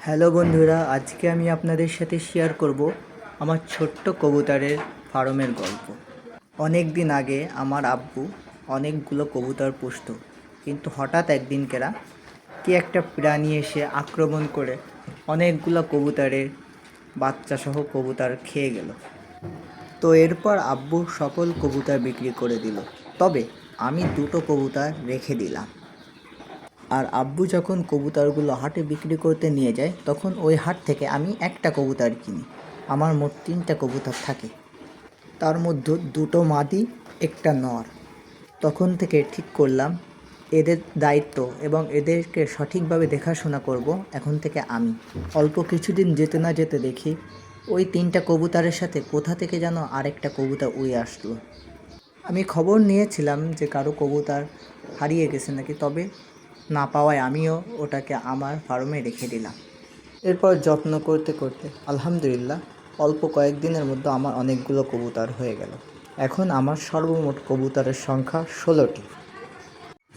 Hello বন্ধুরা, আজকে আমি আপনাদের সাথে শেয়ার করব আমার ছোট্ট কবুতরের ফার্মের গল্প। অনেক দিন আগে আমার আব্বু অনেকগুলো কবুতর পুষত, কিন্তু হঠাৎ একদিন কি একটা প্রাণী এসে আক্রমণ করে অনেকগুলো কবুতরের বাচ্চাসহ কবুতর খেয়ে গেল। তো এরপর আব্বু সকল কবুতর বিক্রি করে দিল, তবে আমি দুটো কবুতর রেখে দিলাম। আর আব্বু যখন কবুতরগুলো হাটে বিক্রি করতে নিয়ে যায়, তখন ওই হাট থেকে আমি একটা কবুতর কিনি। আমার মোট 3টা কবুতর থাকে, তার মধ্যে দুটো মাদি, একটা নর। তখন থেকে ঠিক করলাম এদের দায়িত্ব এবং এদেরকে সঠিকভাবে দেখাশোনা করব এখন থেকে আমি। অল্প কিছুদিন যেতে না যেতে দেখি ওই 3টা কবুতরের সাথে কোথা থেকে যেন আরেকটা কবুতর উড়ে আসলো। আমি খবর নিয়েছিলাম যে কারো কবুতর হারিয়ে গেছে নাকি, তবে না পাওয়ায় আমিও ওটাকে আমার ফার্মে রেখে দিলাম। এরপর যত্ন করতে করতে আলহামদুলিল্লাহ অল্প কয়েকদিনের মধ্যে আমার অনেকগুলো কবুতর হয়ে গেল। এখন আমার সর্বমোট কবুতরের সংখ্যা 16টি।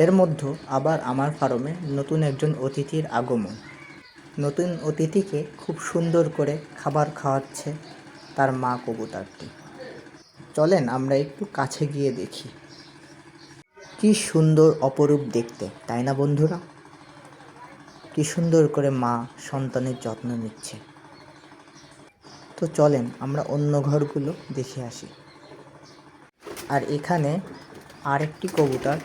এর মধ্যে আবার আমার ফার্মে নতুন একজন অতিথির আগমন। নতুন অতিথিকে খুব সুন্দর করে খাবার খাওয়াচ্ছে তার মা কবুতরটি। চলেন আমরা একটু কাছে গিয়ে দেখি। কি সুন্দর অপরূপ দেখতে, তাই না বন্ধুরা? কি সুন্দর করে মা সন্তানের যত্ন নিচ্ছে। তো চলেন আমরা অন্য ঘরগুলো দেখে আসি। আর এখানে আরেকটি কবুতর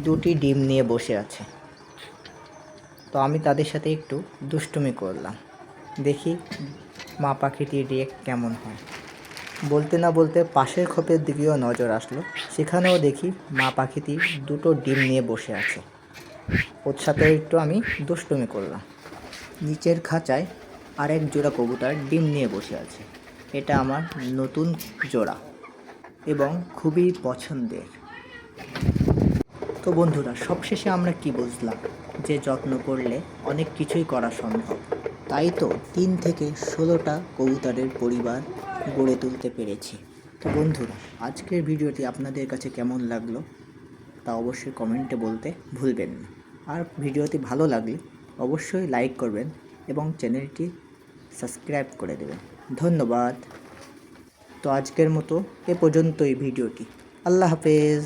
2টি ডিম নিয়ে বসে আছে। তো আমি তাদের সাথে একটু দুষ্টুমি করলাম, দেখি মা পাখিটির রিয়েক্ট কেমন হয়। বলতে না বলতে পাশের খোপের দিকেও নজর আসলো, সেখানেও দেখি মা পাখিটি 2টো ডিম নিয়ে বসে আছে। ওর সাথে একটু আমি দুষ্টুমি করলাম। নিচের খাঁচায় আরেক জোড়া কবুতর ডিম নিয়ে বসে আছে। এটা আমার নতুন জোড়া এবং খুবই পছন্দের। তো বন্ধুরা, সবশেষে আমরা কি বুঝলাম? যে যত্ন করলে অনেক কিছুই করা সম্ভব। তাই তো 3 থেকে 16টা কবুতরের পরিবার গড়ে তুলতে পেরেছি। তো বন্ধুরা, আজকের ভিডিওটি আপনাদের কাছে কেমন লাগলো তা অবশ্যই কমেন্টে বলতে ভুলবেন না। আর ভিডিওটি ভালো লাগলে অবশ্যই লাইক করবেন এবং চ্যানেলটি সাবস্ক্রাইব করে দেবেন। ধন্যবাদ। তো আজকের মতো এ পর্যন্তই ভিডিওটি। আল্লাহ হাফেজ।